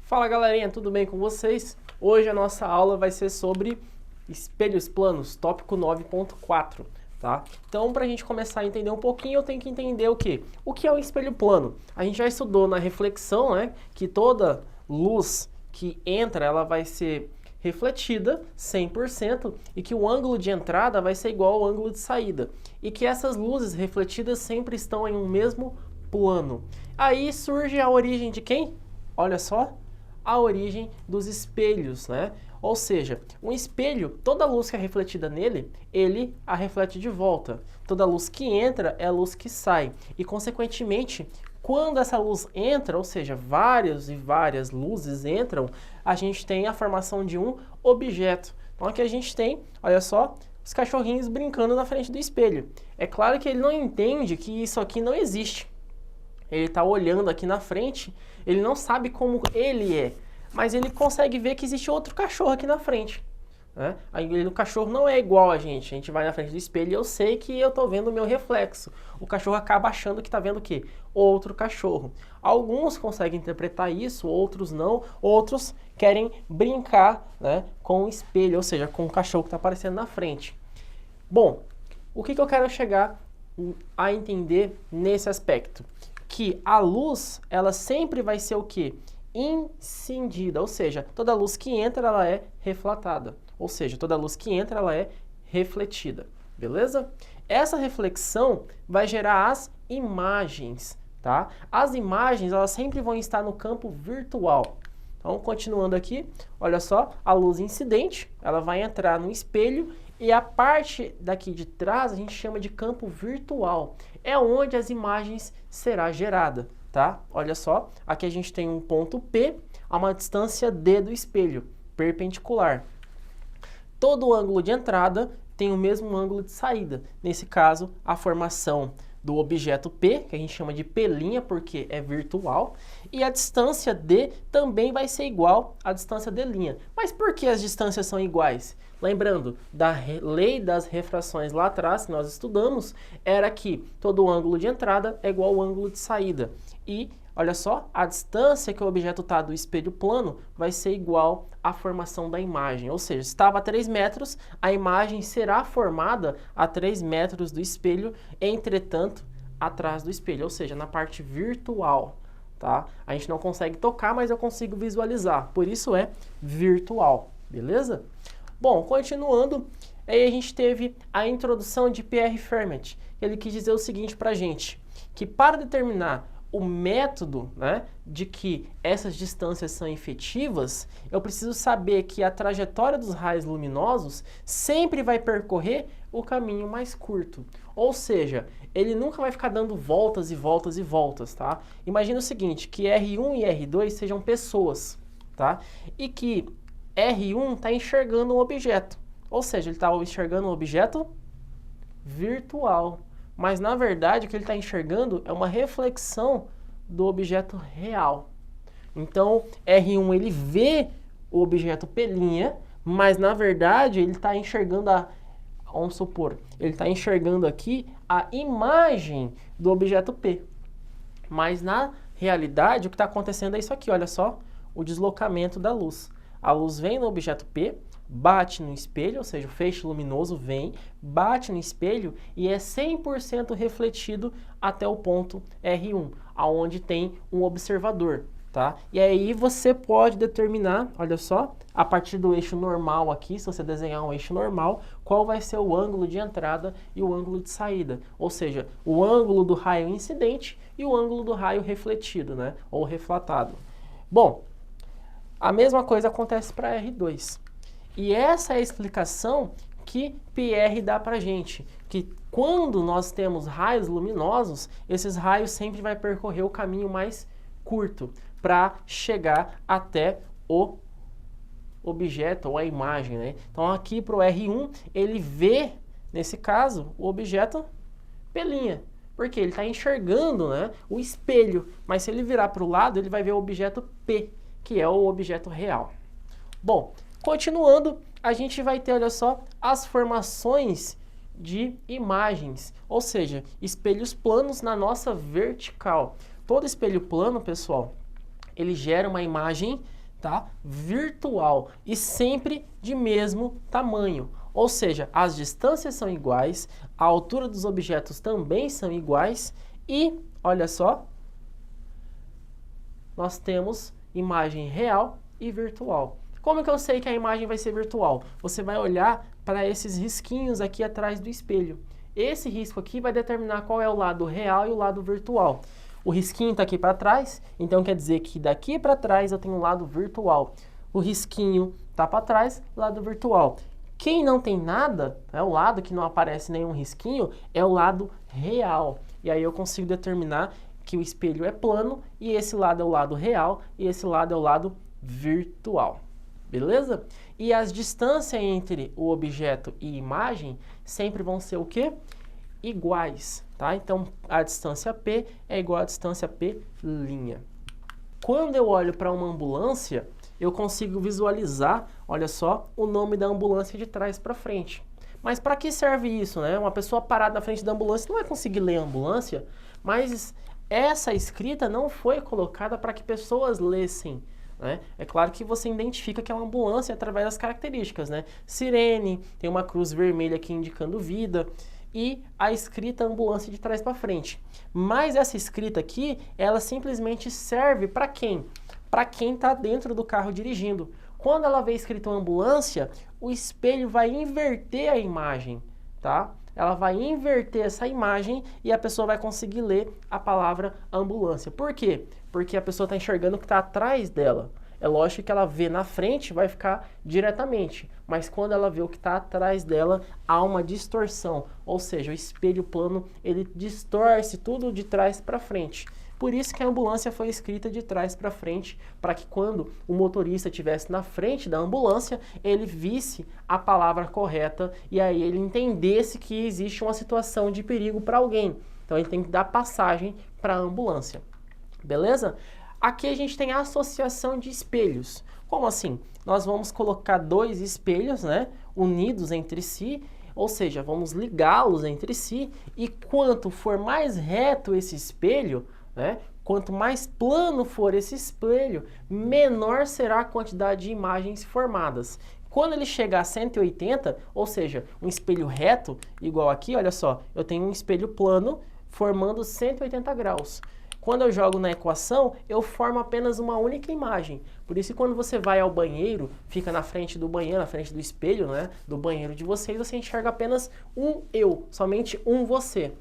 Fala galerinha, tudo bem com vocês? Hoje a nossa aula vai ser sobre espelhos planos, tópico 9.4, tá? Então, para a gente começar a entender um pouquinho, eu tenho que entender o quê? O que é um espelho plano? A gente já estudou na reflexão, né, que toda luz que entra, ela vai ser refletida 100% e que o ângulo de entrada vai ser igual ao ângulo de saída. E que essas luzes refletidas sempre estão em um mesmo plano. Aí surge a origem de quem? Olha só! A origem dos espelhos, né? Ou seja, um espelho, toda luz que é refletida nele, ele a reflete de volta. Toda luz que entra é a luz que sai. E, consequentemente, quando essa luz entra, ou seja, várias e várias luzes entram, a gente tem a formação de um objeto. Então, aqui a gente tem, olha só, os cachorrinhos brincando na frente do espelho. É claro que ele não entende que isso aqui não existe. Ele está olhando aqui na frente, ele não sabe como ele é, mas ele consegue ver que existe outro cachorro aqui na frente, né? Aí o cachorro não é igual a gente vai na frente do espelho e eu sei que eu estou vendo o meu reflexo. O cachorro acaba achando que está vendo o quê? Outro cachorro. Alguns conseguem interpretar isso, outros não, outros querem brincar, né, com o espelho, ou seja, com o cachorro que está aparecendo na frente. Bom, o que eu quero chegar a entender nesse aspecto? Que a luz, ela sempre vai ser o quê? Incendida, ou seja, toda luz que entra, ela é refletada. Ou seja, toda luz que entra, ela é refletida, beleza? Essa reflexão vai gerar as imagens, tá? As imagens, elas sempre vão estar no campo virtual. Então, continuando aqui, olha só, a luz incidente, ela vai entrar no espelho e a parte daqui de trás a gente chama de campo virtual. É onde as imagens será gerada, tá? Olha só, aqui a gente tem um ponto P a uma distância D do espelho, perpendicular. Todo ângulo de entrada tem o mesmo ângulo de saída. Nesse caso, a formação do objeto P, que a gente chama de P' porque é virtual, e a distância D também vai ser igual à distância D'. Mas por que as distâncias são iguais? Lembrando da lei das refrações lá atrás, que nós estudamos, era que todo ângulo de entrada é igual ao ângulo de saída. E, olha só, a distância que o objeto está do espelho plano vai ser igual à formação da imagem. Ou seja, se estava a 3 metros, a imagem será formada a 3 metros do espelho, entretanto, atrás do espelho, ou seja, na parte virtual. Tá? A gente não consegue tocar, mas eu consigo visualizar. Por isso é virtual, beleza? Bom, continuando, aí a gente teve a introdução de Pierre Fermat. Ele quis dizer o seguinte para a gente, que para determinar o método, né, de que essas distâncias são efetivas, eu preciso saber que a trajetória dos raios luminosos sempre vai percorrer o caminho mais curto. Ou seja, ele nunca vai ficar dando voltas e voltas e voltas, tá? Imagina o seguinte, que R1 e R2 sejam pessoas, tá? E que R1 está enxergando um objeto, ou seja, ele está enxergando um objeto virtual, mas na verdade o que ele está enxergando é uma reflexão do objeto real. Então R1 ele vê o objeto P', mas na verdade ele está enxergando vamos supor, ele está enxergando aqui a imagem do objeto P, mas na realidade o que está acontecendo é isso aqui, olha só, o deslocamento da luz. A luz vem no objeto P, bate no espelho, ou seja, o feixe luminoso vem, bate no espelho e é 100% refletido até o ponto R1, aonde tem um observador, tá? E aí você pode determinar, olha só, a partir do eixo normal aqui, se você desenhar um eixo normal, qual vai ser o ângulo de entrada e o ângulo de saída, ou seja, o ângulo do raio incidente e o ângulo do raio refletido, né, ou reflatado. Bom, a mesma coisa acontece para R2. E essa é a explicação que Pierre dá para a gente, que quando nós temos raios luminosos, esses raios sempre vai percorrer o caminho mais curto para chegar até o objeto ou a imagem, né? Então aqui para o R1, ele vê, nesse caso, o objeto P', Porque ele está enxergando, né, o espelho, mas se ele virar para o lado, ele vai ver o objeto P, que é o objeto real. Bom, continuando, a gente vai ter, olha só, as formações de imagens, ou seja, espelhos planos na nossa vertical. Todo espelho plano, pessoal, ele gera uma imagem, tá, virtual e sempre de mesmo tamanho. Ou seja, as distâncias são iguais, a altura dos objetos também são iguais e, olha só, nós temos imagem real e virtual. Como que eu sei que a imagem vai ser virtual? Você vai olhar para esses risquinhos aqui atrás do espelho. Esse risco aqui vai determinar qual é o lado real e o lado virtual. O risquinho está aqui para trás, então quer dizer que daqui para trás eu tenho um lado virtual. O risquinho está para trás, lado virtual. Quem não tem nada, o lado que não aparece nenhum risquinho, é o lado real. E aí eu consigo determinar que o espelho é plano e esse lado é o lado real e esse lado é o lado virtual. Beleza? E as distâncias entre o objeto e imagem sempre vão ser o quê? Iguais, tá? Então, a distância P é igual à distância P'. Quando eu olho para uma ambulância, eu consigo visualizar, olha só, o nome da ambulância de trás para frente. Mas para que serve isso, né? Uma pessoa parada na frente da ambulância não vai conseguir ler a ambulância, mas essa escrita não foi colocada para que pessoas lessem, né? É claro que você identifica que é uma ambulância através das características, né? Sirene, tem uma cruz vermelha aqui indicando vida e a escrita ambulância de trás para frente. Mas essa escrita aqui, ela simplesmente serve para quem? Para quem está dentro do carro dirigindo. Quando ela vê escrito ambulância, o espelho vai inverter a imagem, tá? Ela vai inverter essa imagem e a pessoa vai conseguir ler a palavra ambulância. Por quê? Porque a pessoa está enxergando o que está atrás dela. É lógico que ela vê na frente, vai ficar diretamente, mas quando ela vê o que está atrás dela, há uma distorção, ou seja, o espelho plano, ele distorce tudo de trás para frente. Por isso que a ambulância foi escrita de trás para frente, para que quando o motorista estivesse na frente da ambulância, ele visse a palavra correta e aí ele entendesse que existe uma situação de perigo para alguém. Então ele tem que dar passagem para a ambulância. Beleza? Aqui a gente tem a associação de espelhos. Como assim? Nós vamos colocar dois espelhos, né, unidos entre si, ou seja, vamos ligá-los entre si, e quanto for mais reto esse espelho, né, quanto mais plano for esse espelho, menor será a quantidade de imagens formadas. Quando ele chegar a 180, ou seja, um espelho reto, igual aqui, olha só, eu tenho um espelho plano formando 180 graus. Quando eu jogo na equação, eu formo apenas uma única imagem. Por isso, quando você vai ao banheiro, fica na frente do banheiro, na frente do espelho, né, do banheiro de vocês, você enxerga apenas um eu, somente um você.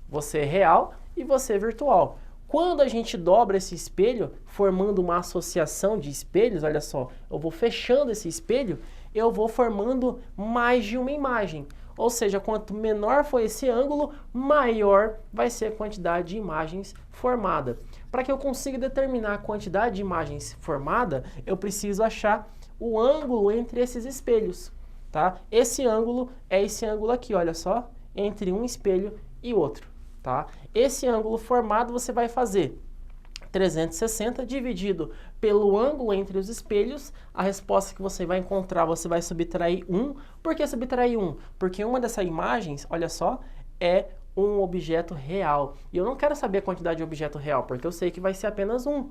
Você real e você virtual. Quando a gente dobra esse espelho, formando uma associação de espelhos, olha só, eu vou fechando esse espelho, eu vou formando mais de uma imagem. Ou seja, quanto menor for esse ângulo, maior vai ser a quantidade de imagens formada. Para que eu consiga determinar a quantidade de imagens formada, eu preciso achar o ângulo entre esses espelhos, tá? Esse ângulo é esse ângulo aqui, olha só, entre um espelho e outro, tá? Esse ângulo formado você vai fazer 360 dividido pelo ângulo entre os espelhos, a resposta que você vai encontrar, você vai subtrair 1. Por que subtrair 1? Porque uma dessas imagens, olha só, é um objeto real. E eu não quero saber a quantidade de objeto real, porque eu sei que vai ser apenas um.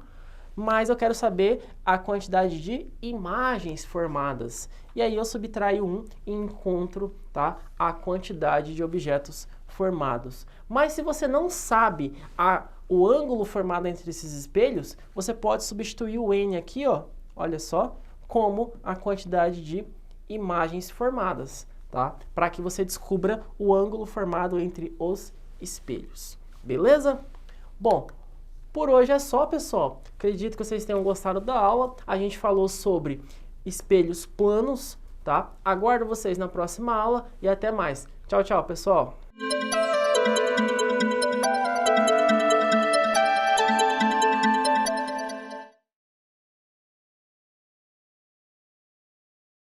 Mas eu quero saber a quantidade de imagens formadas. E aí eu subtraio 1 e encontro, tá, a quantidade de objetos formados. Mas se você não sabe o ângulo formado entre esses espelhos, você pode substituir o n aqui, ó, olha só, como a quantidade de imagens formadas, tá? Para que você descubra o ângulo formado entre os espelhos. Beleza? Bom, por hoje é só, pessoal. Acredito que vocês tenham gostado da aula. A gente falou sobre espelhos planos, tá? Aguardo vocês na próxima aula e até mais. Tchau, tchau, pessoal!